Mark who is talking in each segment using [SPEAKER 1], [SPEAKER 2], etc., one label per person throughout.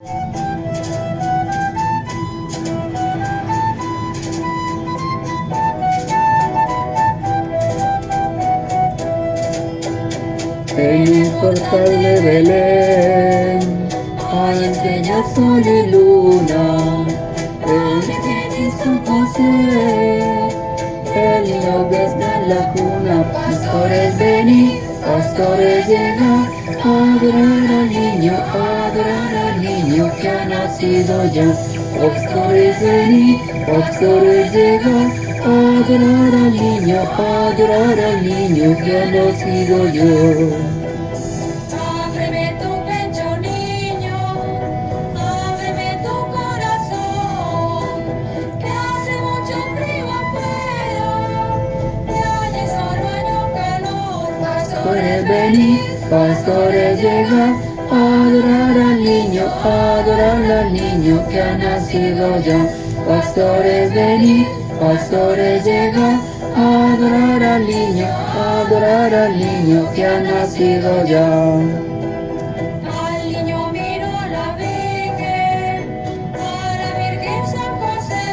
[SPEAKER 1] En el portal de Belén, al enseñar sol y luna, el San José, el niño desde la cuna. Pastores venid, pastores llegad, adorar al niño que ha nacido ya. Pastores venid, pastores llegad, adorar al niño que ha nacido yo.
[SPEAKER 2] Ábreme tu pecho, niño, ábreme tu corazón, que hace mucho frío afuera, y allí solo hay un calor.
[SPEAKER 1] Pastores venid, pastores llegad, adorar al niño que ha nacido ya. Pastores venid, pastores llegad, adorar al niño que ha nacido ya.
[SPEAKER 2] Al niño miró la Virgen San José,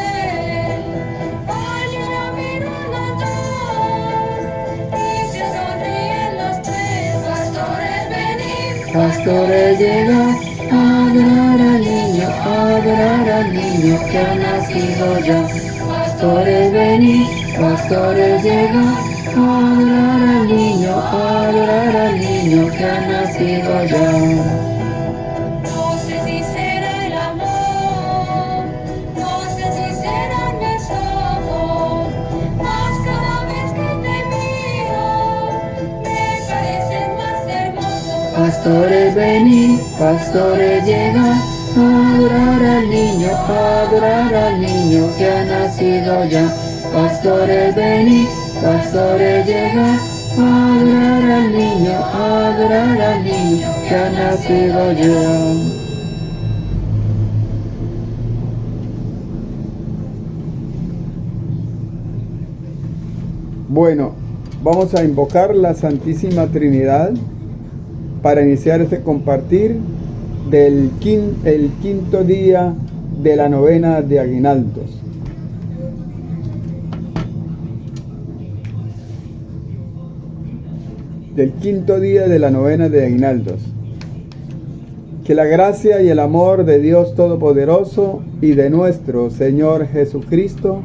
[SPEAKER 2] al niño miró los dos, y se sonríen los tres. Pastores venid,
[SPEAKER 1] Pastores llegad, adorar al niño que ha nacido ya. Pastores venid, pastores llegad, adorar al niño que ha nacido ya.
[SPEAKER 2] no sé si será el amor, no sé si serán mis ojos, mas cada vez que te miro, me parecen más hermosos.
[SPEAKER 1] Pastores venid, pastores llegad, adorar al niño que ha nacido ya. Pastores venid, pastores llegad, adorar al niño que ha nacido ya. Bueno, vamos a invocar la Santísima Trinidad para iniciar este compartir del quinto día de la novena de Aguinaldos. Del quinto día de la novena de Aguinaldos. Que la gracia y el amor de Dios Todopoderoso y de nuestro Señor Jesucristo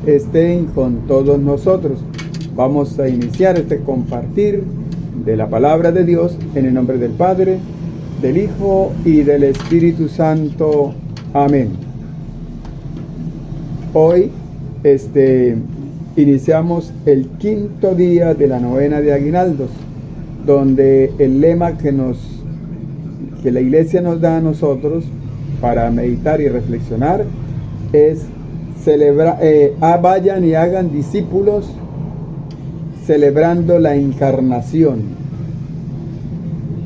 [SPEAKER 1] estén con todos nosotros. Vamos a iniciar este compartir de la palabra de Dios en el nombre del Padre, del Hijo y del Espíritu Santo. Amén. Hoy iniciamos el quinto día de la novena de Aguinaldos, donde el lema que la Iglesia nos da a nosotros para meditar y reflexionar es vayan y hagan discípulos celebrando la encarnación.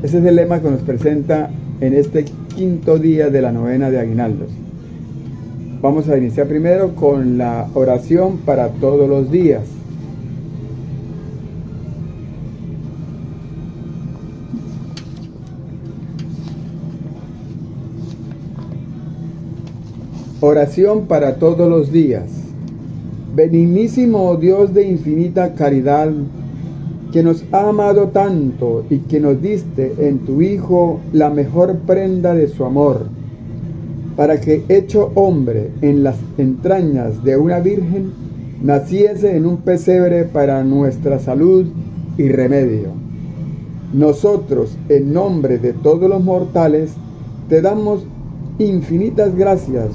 [SPEAKER 1] Ese es el lema que nos presenta en este quinto día de la novena de Aguinaldos. Vamos a iniciar primero con la oración para todos los días. Oración para todos los días. Benignísimo Dios de infinita caridad, que nos ha amado tanto y que nos diste en tu Hijo la mejor prenda de su amor, para que, hecho hombre en las entrañas de una virgen, naciese en un pesebre para nuestra salud y remedio. Nosotros, en nombre de todos los mortales, te damos infinitas gracias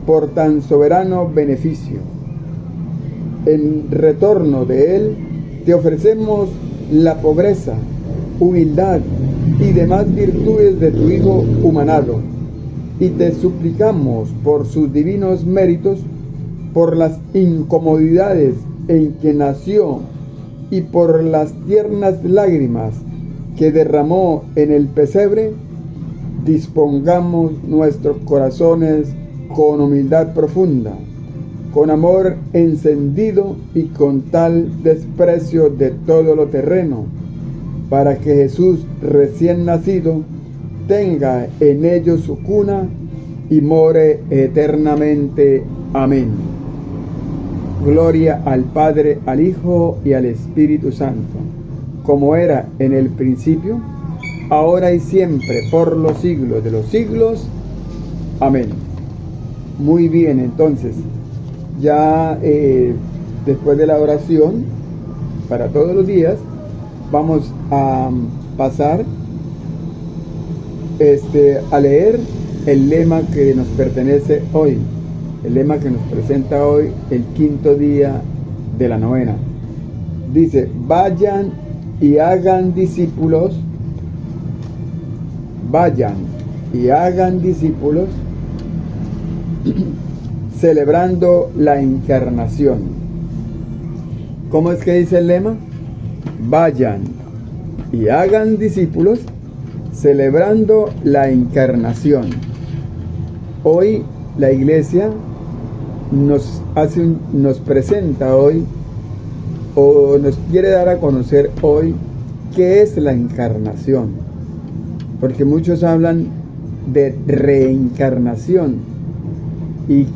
[SPEAKER 1] por tan soberano beneficio. En retorno de él, te ofrecemos la pobreza, humildad y demás virtudes de tu Hijo humanado, y te suplicamos por sus divinos méritos, por las incomodidades en que nació y por las tiernas lágrimas que derramó en el pesebre, dispongamos nuestros corazones con humildad profunda, con amor encendido y con tal desprecio de todo lo terreno, para que Jesús recién nacido tenga en ellos su cuna y more eternamente. Amén. Gloria al Padre, al Hijo y al Espíritu Santo, como era en el principio, ahora y siempre, por los siglos de los siglos. Amén. Muy bien, entonces, ya después de la oración, para todos los días, vamos a pasar a leer el lema que nos pertenece hoy, el lema que nos presenta hoy, el quinto día de la novena. Dice: vayan y hagan discípulos, celebrando la encarnación. ¿Cómo es que dice el lema? Vayan y hagan discípulos, celebrando la encarnación. Hoy la Iglesia nos presenta hoy, o nos quiere dar a conocer hoy, qué es la encarnación. Porque muchos hablan de reencarnación y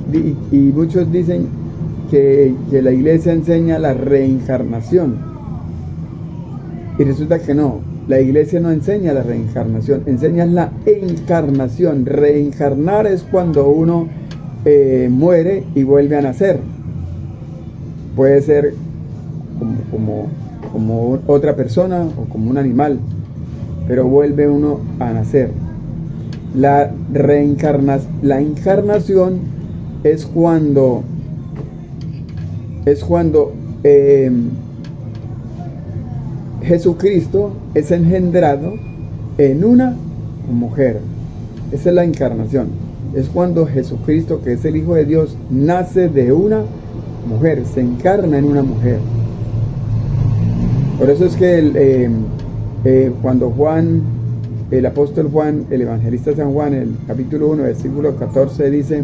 [SPEAKER 1] muchos dicen que la Iglesia enseña la reencarnación, y resulta que no. La Iglesia no enseña la reencarnación, enseña la encarnación. Reencarnar es cuando uno muere y vuelve a nacer. Puede ser como otra persona o como un animal, pero vuelve uno a nacer. La encarnación es cuando Jesucristo es engendrado en una mujer. Esa es la encarnación. Es cuando Jesucristo, que es el Hijo de Dios, nace de una mujer, se encarna en una mujer. Por eso es que cuando Juan, el apóstol Juan, el evangelista San Juan, el capítulo 1, versículo 14, dice: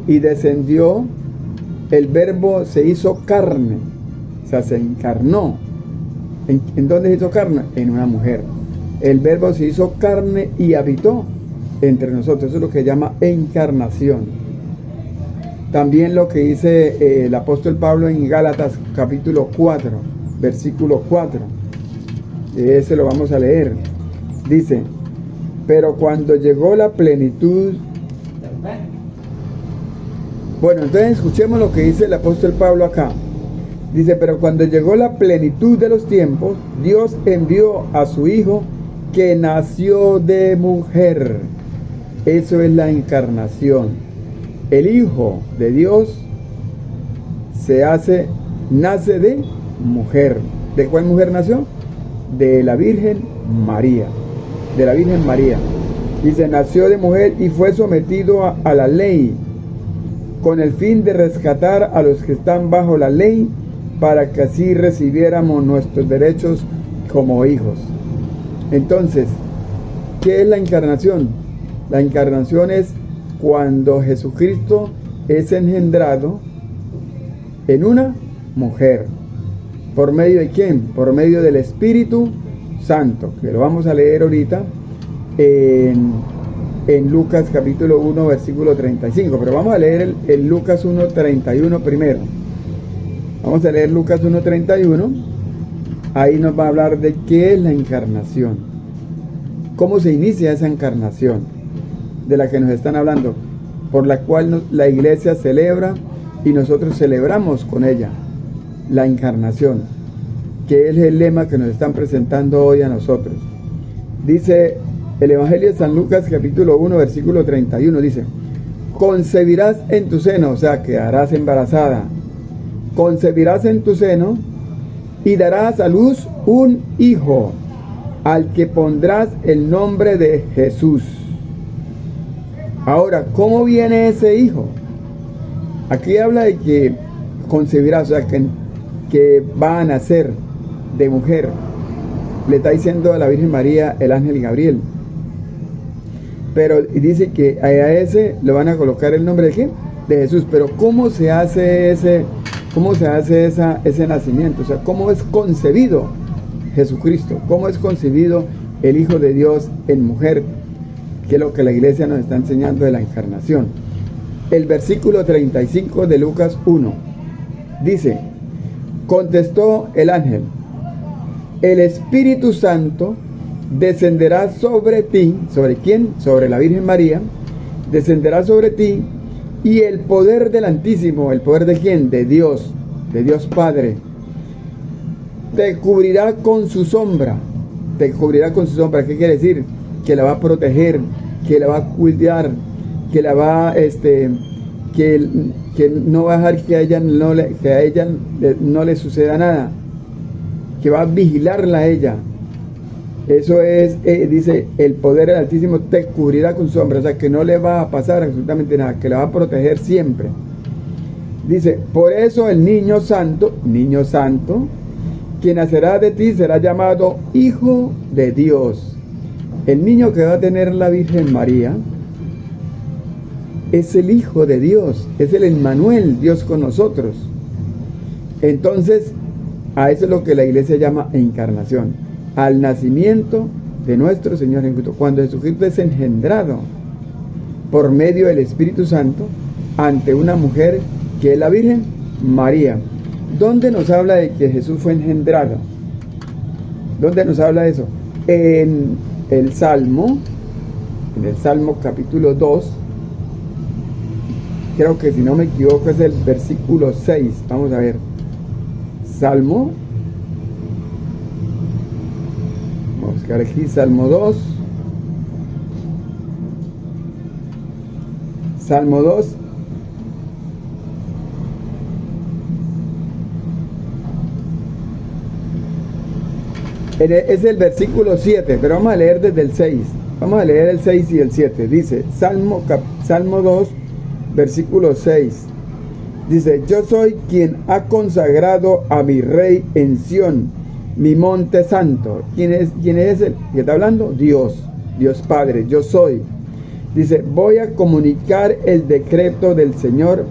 [SPEAKER 1] y descendió, el verbo se hizo carne, o sea, se encarnó. ¿En dónde se hizo carne? En una mujer. El verbo se hizo carne y habitó entre nosotros. Eso es lo que llama encarnación. También lo que dice el apóstol Pablo en Gálatas capítulo 4, versículo 4. Ese lo vamos a leer. Dice: pero cuando llegó la plenitud... Bueno, entonces escuchemos lo que dice el apóstol Pablo acá. Dice: pero cuando llegó la plenitud de los tiempos, Dios envió a su Hijo, que nació de mujer. Eso es la encarnación. El Hijo de Dios nace de mujer. ¿De cuál mujer nació? De la Virgen María. De la Virgen María. Dice: nació de mujer y fue sometido a la ley, con el fin de rescatar a los que están bajo la ley, para que así recibiéramos nuestros derechos como hijos. Entonces, ¿qué es la encarnación? La encarnación es cuando Jesucristo es engendrado en una mujer. ¿Por medio de quién? Por medio del Espíritu Santo, que lo vamos a leer ahorita en Lucas capítulo 1, versículo 35. Pero vamos a leer el Lucas 1:31 primero. Vamos a leer Lucas 1:31. Ahí nos va a hablar de qué es la encarnación. ¿Cómo se inicia esa encarnación de la que nos están hablando? Por la cual la Iglesia celebra y nosotros celebramos con ella la encarnación, que es el lema que nos están presentando hoy a nosotros. Dice el Evangelio de San Lucas capítulo 1, versículo 31. Dice: concebirás en tu seno, o sea, quedarás embarazada. Concebirás en tu seno y darás a luz un hijo, al que pondrás el nombre de Jesús. Ahora, ¿cómo viene ese hijo? Aquí habla de que concebirás, o sea, que va a nacer de mujer. Le está diciendo a la Virgen María el ángel Gabriel. Pero dice que a ese le van a colocar el nombre de ¿qué? De Jesús. Pero ¿cómo se hace ese nacimiento? O sea, ¿cómo es concebido Jesucristo? ¿Cómo es concebido el Hijo de Dios en mujer? que es lo que la iglesia nos está enseñando de la encarnación. El versículo 35 de Lucas 1 dice: contestó el ángel, el Espíritu Santo descenderá sobre ti. ¿Sobre quién? Sobre la Virgen María. Descenderá sobre ti, y el poder del Altísimo, ¿el poder de quién? De Dios Padre, te cubrirá con su sombra. Te cubrirá con su sombra. ¿Qué quiere decir? Que la va a proteger, que la va a cuidar, que la va que no va a dejar que a ella no le suceda nada, que va a vigilarla a ella. Eso es, dice, el poder del Altísimo te cubrirá con su sombra. O sea, que no le va a pasar absolutamente nada, que la va a proteger siempre. Dice, por eso el niño santo, quien nacerá de ti será llamado Hijo de Dios. El niño que va a tener la Virgen María es el Hijo de Dios, es el Emmanuel, Dios con nosotros. Entonces, a eso es lo que la iglesia llama encarnación, al nacimiento de nuestro Señor Jesucristo. Cuando Jesucristo es engendrado por medio del Espíritu Santo ante una mujer que es la Virgen María. ¿Dónde nos habla de que Jesús fue engendrado? ¿Dónde nos habla de eso? En el Salmo capítulo 2, creo que si no me equivoco es el versículo 6. Vamos a ver. Salmo, vamos a buscar aquí, Salmo 2. Salmo 2. Es el versículo 7, pero vamos a leer desde el 6. Vamos a leer el 6 y el 7. Dice, Salmo 2, versículo 6. Dice, yo soy quien ha consagrado a mi rey en Sión, mi monte santo. ¿Quién es el que está hablando? Dios Padre, yo soy. Dice, voy a comunicar el decreto del Señor.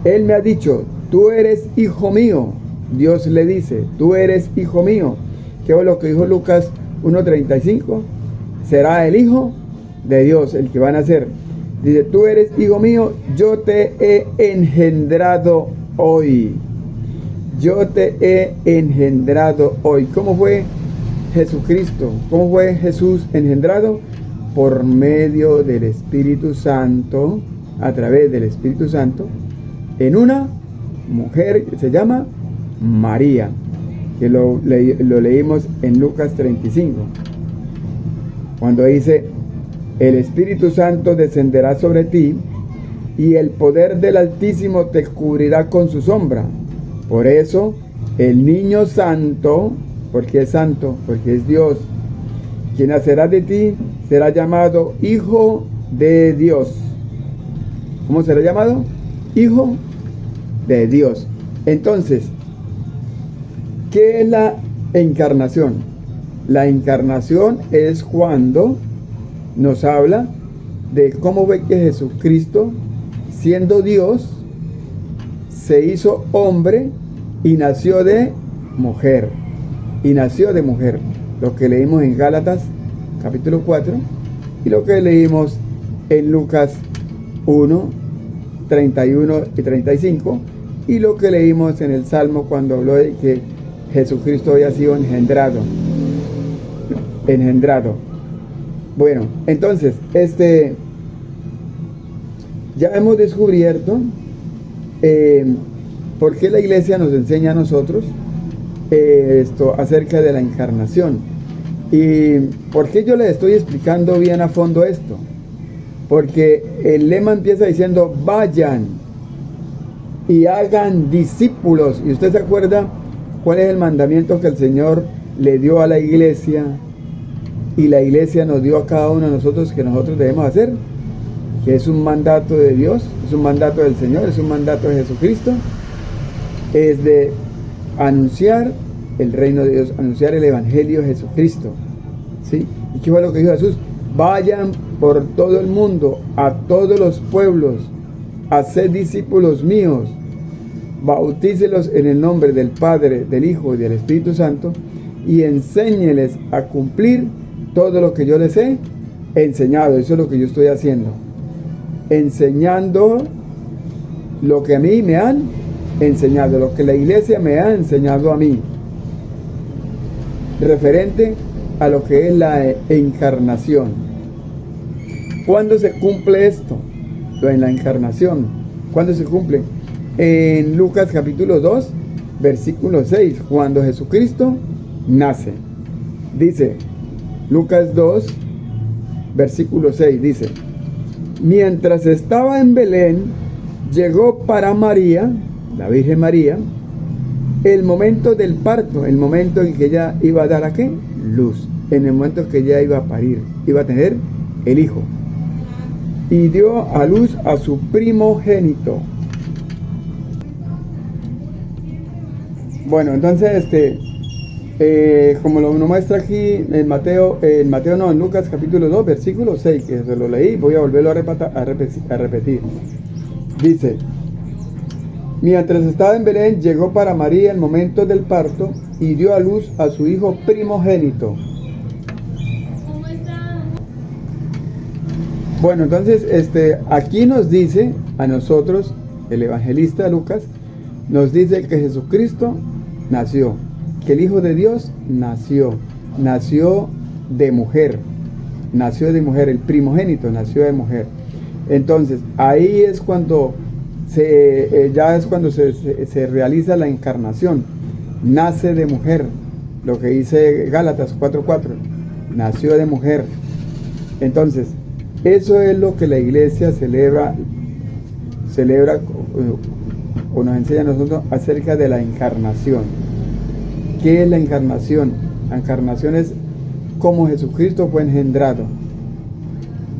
[SPEAKER 1] Él me ha dicho, tú eres hijo mío. Dios le dice, tú eres hijo mío. ¿Qué es lo que dijo Lucas 1:35? Será el Hijo de Dios el que van a nacer. Dice, tú eres hijo mío, yo te he engendrado hoy. Yo te he engendrado hoy. ¿Cómo fue Jesucristo? ¿Cómo fue Jesús engendrado? Por medio del Espíritu Santo, a través del Espíritu Santo, en una mujer que se llama María, que lo leímos en Lucas 35, cuando dice, el Espíritu Santo descenderá sobre ti, y el poder del Altísimo te cubrirá con su sombra. Por eso, el niño santo, porque es santo, porque es Dios, quien nacerá de ti, será llamado Hijo de Dios. ¿Cómo será llamado? Hijo de Dios. Entonces, ¿qué es la encarnación? La encarnación es cuando nos habla de cómo ve que Jesucristo, siendo Dios, se hizo hombre y nació de mujer. Lo que leímos en Gálatas capítulo 4 y lo que leímos en Lucas 1, 31 y 35 y lo que leímos en el Salmo cuando habló de que Jesucristo había sido engendrado. Bueno, entonces, ya hemos descubierto por qué la iglesia nos enseña a nosotros acerca de la encarnación. Y por qué yo les estoy explicando bien a fondo esto. Porque el lema empieza diciendo, vayan y hagan discípulos. ¿Y usted se acuerda cuál es el mandamiento que el Señor le dio a la iglesia? Y la iglesia nos dio a cada uno de nosotros que nosotros debemos hacer, que es un mandato de Dios, es un mandato del Señor, es un mandato de Jesucristo, es de anunciar el reino de Dios, anunciar el evangelio de Jesucristo, ¿sí? ¿Y qué fue lo que dijo Jesús? Vayan por todo el mundo, a todos los pueblos, haced discípulos míos, bautícelos en el nombre del Padre, del Hijo y del Espíritu Santo, y enséñeles a cumplir todo lo que yo les he enseñado. Eso es lo que yo estoy haciendo. Enseñando lo que a mí me han enseñado, lo que la iglesia me ha enseñado a mí, referente a lo que es la encarnación. ¿Cuándo se cumple esto? En la encarnación. ¿Cuándo se cumple? En Lucas capítulo 2, versículo 6, cuando Jesucristo nace. Dice, Lucas 2, versículo 6, dice: mientras estaba en Belén, llegó para María, la Virgen María, el momento del parto, el momento en que ella iba a dar ¿a qué? Luz. En el momento en que ella iba a parir, iba a tener el hijo. Y dio a luz a su primogénito. Bueno, entonces, como lo muestra aquí en en Lucas capítulo 2, versículo 6, que se lo leí, voy a volverlo a repetir. Dice: mientras estaba en Belén, llegó para María el momento del parto y dio a luz a su hijo primogénito. Bueno, entonces aquí nos dice a nosotros, el evangelista Lucas, nos dice que Jesucristo nació, que el Hijo de Dios nació de mujer, el primogénito nació de mujer. Entonces, ahí es cuando se realiza la encarnación, nace de mujer, lo que dice Gálatas 4:4, nació de mujer. Entonces, eso es lo que la iglesia celebra o nos enseña a nosotros acerca de la encarnación. ¿Qué es la encarnación? La encarnación es como Jesucristo fue engendrado,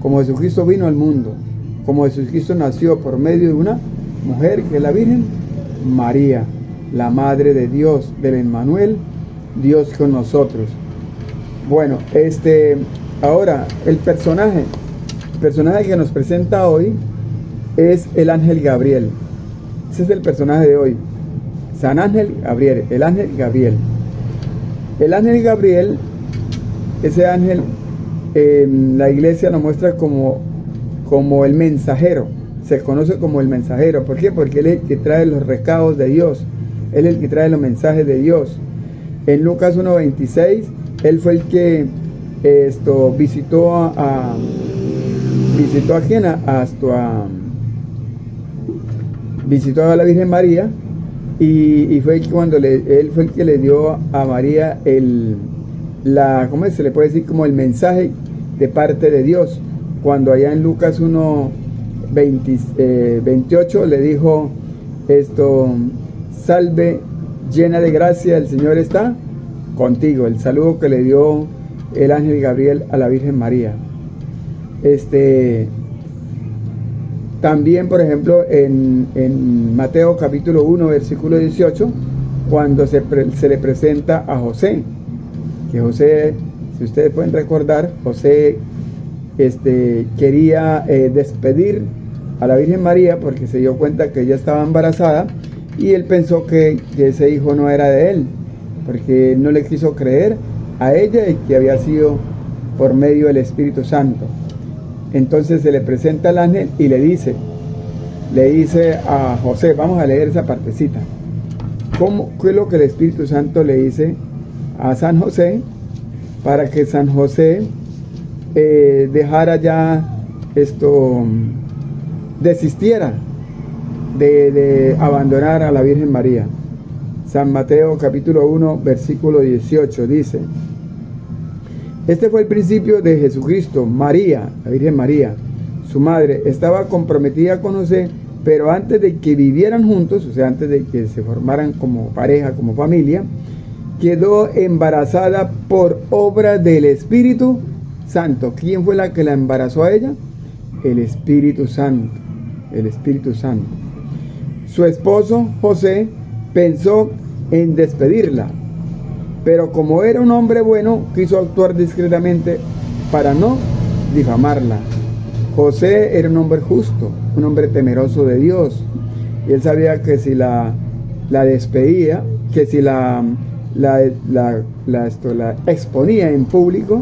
[SPEAKER 1] como Jesucristo vino al mundo, como Jesucristo nació por medio de una mujer que es la Virgen María, la Madre de Dios, del Emmanuel, Dios con nosotros. Bueno, ahora el personaje que nos presenta hoy es el ángel Gabriel. Ese es el personaje de hoy, San Ángel Gabriel, el ángel Gabriel. El ángel Gabriel, ese ángel, la iglesia lo muestra como el mensajero. Se conoce como el mensajero. ¿Por qué? Porque él es el que trae los recados de Dios. Él es el que trae los mensajes de Dios. En Lucas 1:26, él fue el que visitó a la Virgen María, y fue cuando él fue el que le dio a María ¿cómo se le puede decir? Como el mensaje de parte de Dios. Cuando allá en Lucas 1:28 le dijo salve llena de gracia, el Señor está contigo. El saludo que le dio el ángel Gabriel a la Virgen María. También, por ejemplo, en Mateo capítulo 1, versículo 18, cuando se le presenta a José, que José, si ustedes pueden recordar, José quería despedir a la Virgen María porque se dio cuenta que ella estaba embarazada, y él pensó que ese hijo no era de él, porque no le quiso creer a ella y que había sido por medio del Espíritu Santo. Entonces se le presenta al ángel y le dice a José, vamos a leer esa partecita. ¿Qué es lo que el Espíritu Santo le dice a San José para que San José dejara ya desistiera de abandonar a la Virgen María? San Mateo capítulo 1, versículo 18 dice: este fue el principio de Jesucristo. María, la Virgen María, su madre, estaba comprometida con José, pero antes de que vivieran juntos, o sea, antes de que se formaran como pareja, como familia, quedó embarazada por obra del Espíritu Santo. ¿Quién fue la que la embarazó a ella? El Espíritu Santo. El Espíritu Santo. Su esposo, José, pensó en despedirla, pero como era un hombre bueno, quiso actuar discretamente para no difamarla. José era un hombre justo, un hombre temeroso de Dios, y él sabía que si la despedía, que si la exponía en público,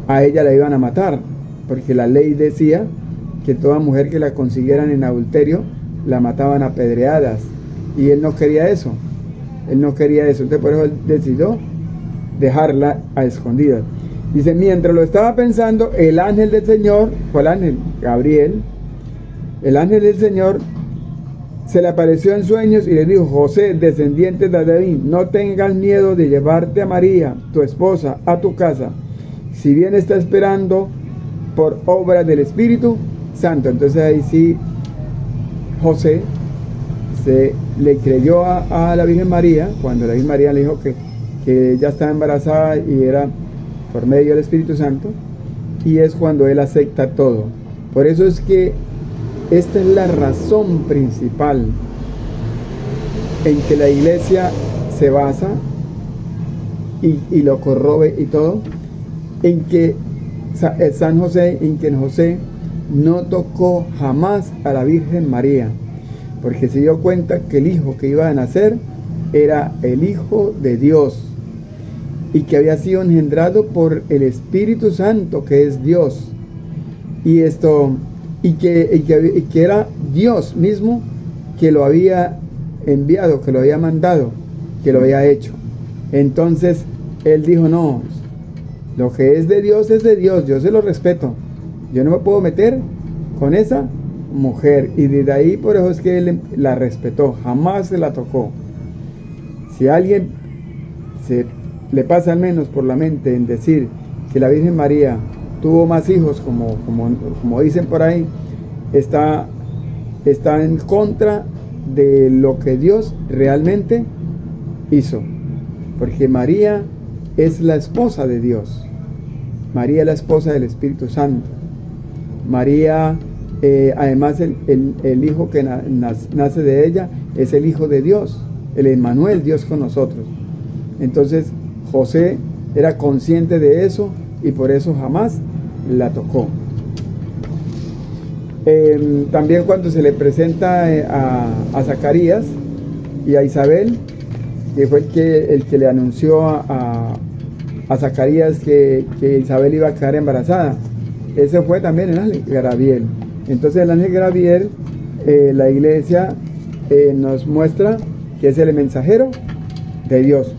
[SPEAKER 1] a ella la iban a matar. porque la ley decía que toda mujer que la consiguieran en adulterio la mataban a pedreadas, y él no quería eso, entonces por eso él decidió dejarla a escondidas. Dice, mientras lo estaba pensando, el ángel del Señor, ¿cuál ángel? Gabriel, el ángel del Señor se le apareció en sueños y le dijo, José, descendiente de David, no tengas miedo de llevarte a María, tu esposa, a tu casa, si bien está esperando por obra del Espíritu Santo. Entonces ahí sí, José se le creyó a la Virgen María, cuando la Virgen María le dijo que ella estaba embarazada y era por medio del Espíritu Santo, y es cuando él acepta todo. Por eso es que esta es la razón principal en que la iglesia se basa y lo corrobe y todo, en que San José, en que José no tocó jamás a la Virgen María, porque se dio cuenta que el hijo que iba a nacer era el Hijo de Dios y que había sido engendrado por el Espíritu Santo, que es Dios, y que era Dios mismo que lo había enviado, que lo había mandado, que lo había hecho. Entonces él dijo, no, lo que es de Dios, yo se lo respeto, yo no me puedo meter con esa mujer. Y desde ahí por eso es que él la respetó, jamás se la tocó. Si a alguien le pasa al menos por la mente en decir que la Virgen María tuvo más hijos, como dicen por ahí, está en contra de lo que Dios realmente hizo, porque María es la esposa de Dios, María es la esposa del Espíritu Santo. María, además el hijo que nace de ella es el Hijo de Dios, el Emmanuel, Dios con nosotros. Entonces José era consciente de eso y por eso jamás la tocó. También cuando se le presenta a Zacarías y a Isabel, que fue el que le anunció a Zacarías que Isabel iba a quedar embarazada, ese fue también el ángel Gabriel. Entonces el ángel Gabriel, la iglesia nos muestra que es el mensajero de Dios,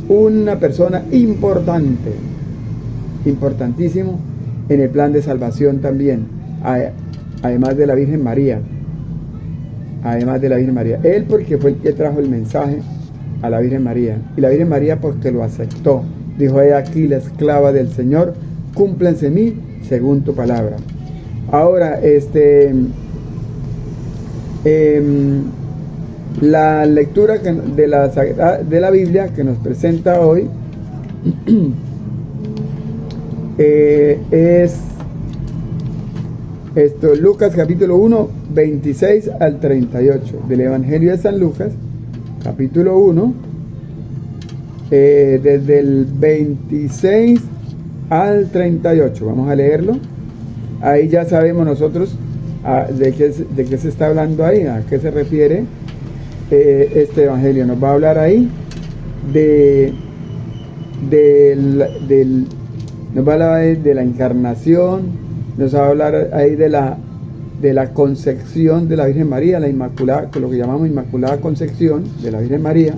[SPEAKER 1] una persona importantísimo en el plan de salvación también, además de la Virgen María. Él porque fue el que trajo el mensaje a la Virgen María, y la Virgen María porque lo aceptó. Dijo, he aquí la esclava del Señor, cúmplense en mí según tu palabra. Ahora, la lectura de la Biblia que nos presenta hoy es Lucas capítulo 1, 26 al 38, del Evangelio de San Lucas, capítulo 1, desde el 26 al 38. Vamos a leerlo. Ahí ya sabemos nosotros de qué se está hablando ahí, a qué se refiere este Evangelio. Nos va a hablar ahí nos va a hablar ahí de la encarnación, nos va a hablar ahí de la concepción de la Virgen María, la Inmaculada, lo que llamamos Inmaculada Concepción de la Virgen María,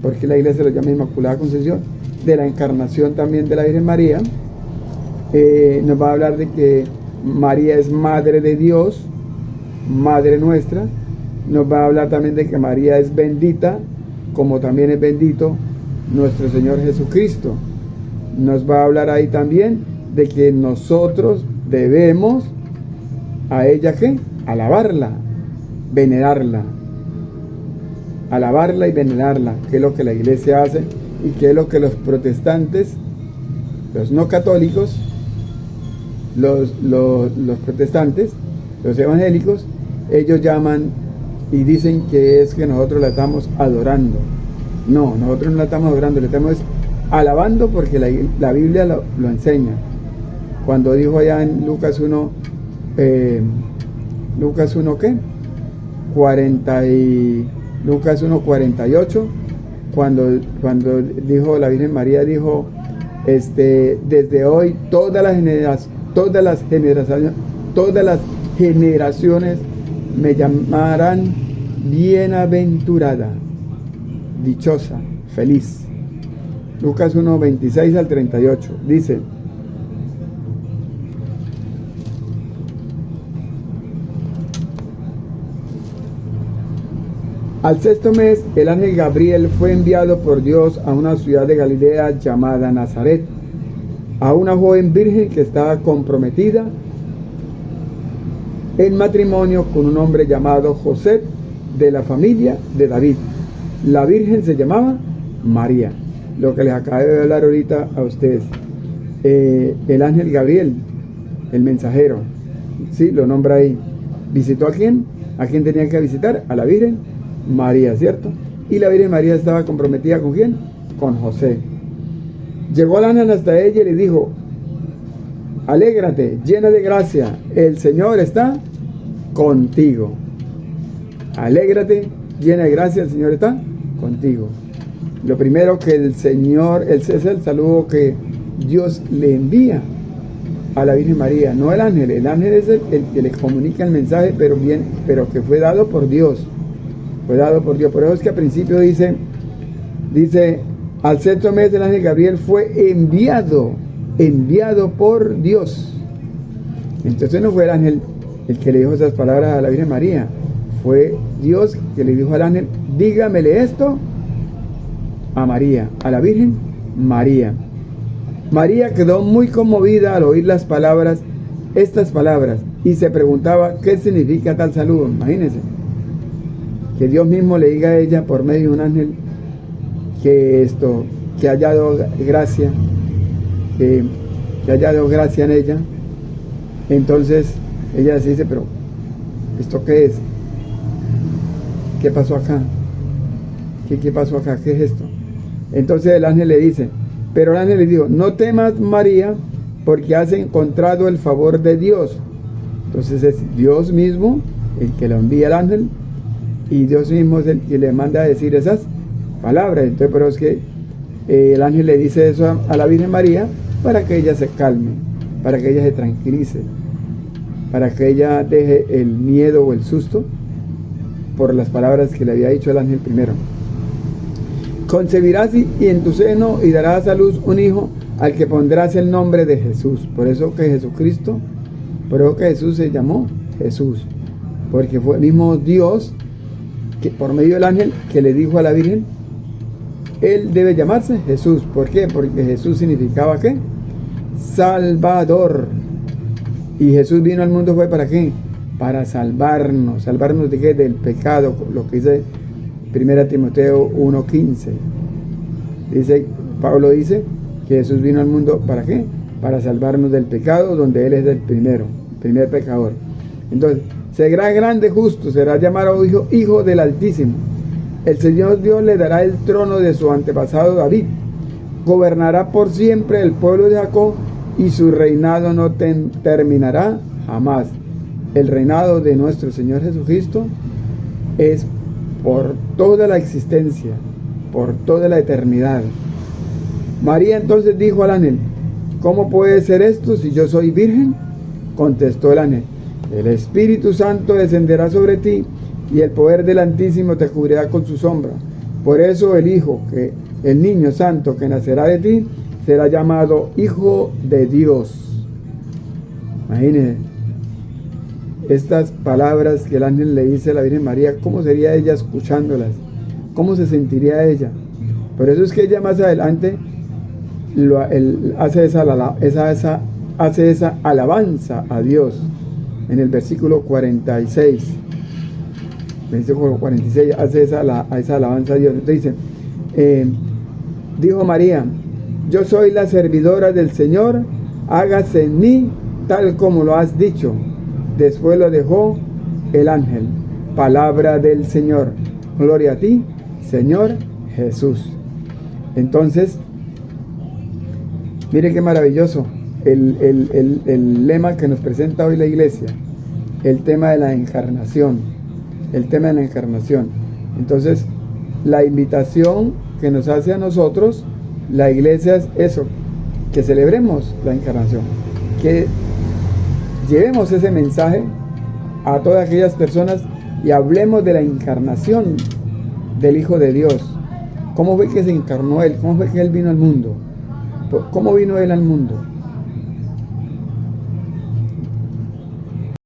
[SPEAKER 1] porque la iglesia lo llama Inmaculada Concepción, de la encarnación también de la Virgen María. Nos va a hablar de que María es Madre de Dios, Madre nuestra. Nos va a hablar también de que María es bendita, como también es bendito nuestro Señor Jesucristo. Nos va a hablar ahí también de que nosotros debemos a ella, ¿qué? Alabarla, venerarla. Alabarla y venerarla, que es lo que la iglesia hace y que es lo que los protestantes, los no católicos, los protestantes, los evangélicos, ellos llaman y dicen que es que nosotros la estamos adorando. No, nosotros no la estamos adorando, la estamos alabando porque la Biblia lo enseña. Cuando dijo allá en Lucas 1, Lucas 1 ¿qué? Lucas 1:48, cuando dijo la Virgen María, dijo desde hoy todas las generaciones me llamarán bienaventurada, dichosa, feliz. Lucas 1, 26 al 38 dice: al sexto mes, el ángel Gabriel fue enviado por Dios a una ciudad de Galilea llamada Nazaret, a una joven virgen que estaba comprometida en matrimonio con un hombre llamado José, de la familia de David. La virgen se llamaba María. Lo que les acabé de hablar ahorita a ustedes. El ángel Gabriel, el mensajero, sí, lo nombra ahí. ¿Visitó a quién? ¿A quién tenía que visitar? A la Virgen María, ¿cierto? Y la Virgen María estaba comprometida ¿con quién? Con José. Llegó el ángel hasta ella y le dijo: alégrate, llena de gracia, el Señor está contigo. Alégrate, llena de gracia, el Señor está contigo. Lo primero que el Señor, ese es el saludo que Dios le envía a la Virgen María, no el ángel. El ángel es el que le comunica el mensaje, pero que fue dado por Dios. Fue dado por Dios. Por eso es que al principio dice, al sexto mes el ángel Gabriel fue enviado por Dios. Entonces no fue el ángel el que le dijo esas palabras a la Virgen María, fue Dios que le dijo al ángel: dígamele esto a María, a la Virgen María. María quedó muy conmovida al oír estas palabras, y se preguntaba qué significa tal saludo. Imagínense, que Dios mismo le diga a ella por medio de un ángel que haya dado gracia, que haya dado gracia en ella. Entonces ella se dice: pero ¿esto qué es? ¿Qué pasó acá? ¿Qué pasó acá? ¿Qué es esto? Entonces el ángel le dice, pero el ángel le dijo: no temas, María, porque has encontrado el favor de Dios. Entonces es Dios mismo el que lo envía al ángel, y Dios mismo es el que le manda a decir esas palabras. Entonces, pero es que el ángel le dice eso a la Virgen María para que ella se calme, para que ella se tranquilice, para que ella deje el miedo o el susto por las palabras que le había dicho el ángel primero. Concebirás y en tu seno y darás a luz un hijo, al que pondrás el nombre de Jesús. Por eso que Jesús se llamó Jesús, porque fue el mismo Dios que por medio del ángel que le dijo a la Virgen: él debe llamarse Jesús. ¿Por qué? Porque Jesús significaba ¿qué? Salvador. Y Jesús vino al mundo, ¿fue para qué? Para salvarnos. ¿Salvarnos de qué? Del pecado, lo que dice 1 Timoteo 1:15. Pablo dice que Jesús vino al mundo, ¿para qué? Para salvarnos del pecado, donde Él es el primer pecador. Entonces, será grande, justo, será llamado hijo del Altísimo. El Señor Dios le dará el trono de su antepasado David. Gobernará por siempre el pueblo de Jacob, y su reinado no terminará jamás. El reinado de nuestro Señor Jesucristo es por toda la existencia, por toda la eternidad. María entonces dijo al ángel: ¿cómo puede ser esto si yo soy virgen? Contestó el ángel: el Espíritu Santo descenderá sobre ti, y el poder del Altísimo te cubrirá con su sombra. Por eso el niño santo que nacerá de ti será llamado Hijo de Dios. Imagínense estas palabras que el ángel le dice a la Virgen María. ¿Cómo sería ella escuchándolas? ¿Cómo se sentiría ella? Por eso es que ella más adelante hace esa alabanza a Dios en el versículo 46. Versículo 46 hace esa alabanza a Dios. Entonces dice, dijo María: yo soy la servidora del Señor, hágase en mí tal como lo has dicho. Después lo dejó el ángel. Palabra del Señor. Gloria a ti, Señor Jesús. Entonces, mire qué maravilloso el lema que nos presenta hoy la iglesia, el tema de la encarnación, Entonces, la invitación que nos hace a nosotros la iglesia es eso, que celebremos la encarnación, que llevemos ese mensaje a todas aquellas personas y hablemos de la encarnación del Hijo de Dios. ¿Cómo fue que se encarnó Él? ¿Cómo fue que Él vino al mundo? ¿Cómo vino Él al mundo?